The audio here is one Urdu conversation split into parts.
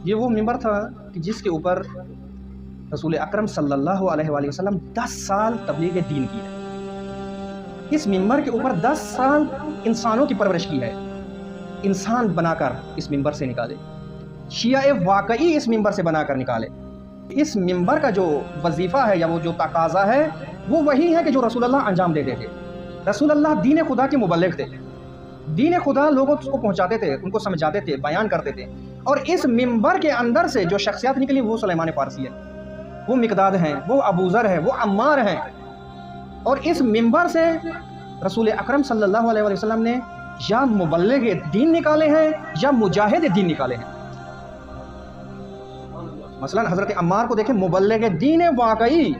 یہ وہ منبر تھا کہ جس کے اوپر رسول اکرم صلی اللہ علیہ وآلہ وسلم 10 سال تبلیغ دین کی ہے۔ اس منبر کے اوپر 10 سال انسانوں کی پرورش کی ہے، انسان بنا کر اس منبر سے نکالے، شیعہ واقعی اس منبر سے بنا کر نکالے۔ اس منبر کا جو وظیفہ ہے یا وہ جو تقاضا ہے وہ وہی ہے کہ جو رسول اللہ انجام دیتے تھے۔ رسول اللہ دین خدا کے مبلغ تھے، دین خدا لوگوں کو پہنچاتے تھے، ان کو سمجھاتے تھے، بیان کرتے تھے۔ اور اس منبر کے اندر سے جو شخصیات نکلی وہ سلیمان فارسی ہے، وہ مقداد ہیں، وہ ابو ذر ہیں، وہ عمار ہیں۔ اور اس منبر سے رسول اکرم صلی اللہ علیہ وسلم نے یا مبلغ دین نکالے ہیں یا مجاہد دین نکالے ہیں۔ مثلا حضرت عمار کو دیکھیں، مبلغ دین واقعی،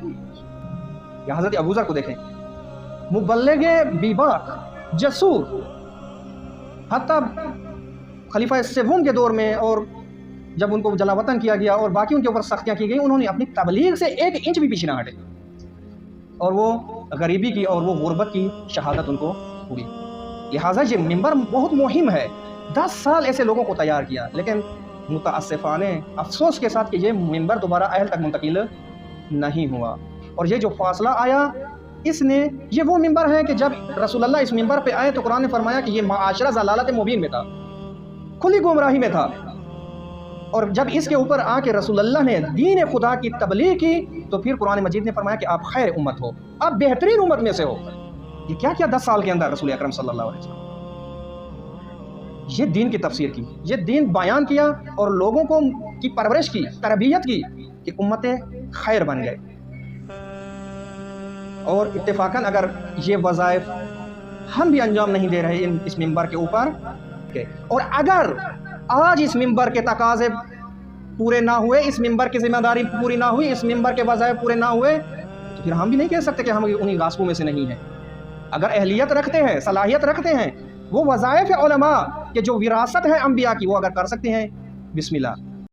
یا حضرت ابو ذر کو دیکھیں، مبلغ بیباک، جسور۔ حتیٰ خلیفہ سوم کے دور میں اور جب ان کو جلا وطن کیا گیا اور باقی ان کے اوپر سختیاں کی گئی، انہوں نے اپنی تبلیغ سے 1 انچ بھی پیچھے نہ ہٹے، اور وہ غریبی کی اور وہ غربت کی شہادت ان کو ہوئی۔ لہٰذا یہ منبر بہت مہم ہے۔ 10 سال ایسے لوگوں کو تیار کیا، لیکن متاسفانہ افسوس کے ساتھ کہ یہ منبر دوبارہ اہل تک منتقل نہیں ہوا۔ اور یہ جو فاصلہ آیا، اس نے یہ وہ منبر ہے کہ جب رسول اللہ اس منبر پہ آئے تو قرآن نے فرمایا کہ یہ معاشرہ ضلالت مبین میں تھا، کھلی گمراہی میں تھا۔ اور جب اس کے اوپر آ کے رسول اللہ نے دین خدا کی تبلیغ کی تو پھر قرآن مجید نے فرمایا کہ آپ خیر امت ہو، آپ بہترین امت میں سے ہو۔ یہ کیا کیا 10 سال کے اندر رسول اکرم صلی اللہ علیہ وسلم، یہ دین کی تفسیر کی، یہ دین بیان کیا اور لوگوں کو کی پرورش کی، تربیت کی کہ امت خیر بن گئے۔ اور اتفاقاً اگر یہ وظائف ہم بھی انجام نہیں دے رہے اس منبر کے اوپر، اور اگر آج اس منبر کے تقاضے پورے نہ ہوئے، اس منبر کی ذمہ داری پوری نہ ہوئی، اس منبر کے وظائف پورے نہ ہوئے، تو پھر ہم بھی نہیں کہہ سکتے کہ ہم انہی غاصبوں میں سے نہیں ہیں۔ اگر اہلیت رکھتے ہیں، صلاحیت رکھتے ہیں، وہ وظائف علماء کہ جو وراثت ہے انبیاء کی وہ اگر کر سکتے ہیں، بسم اللہ۔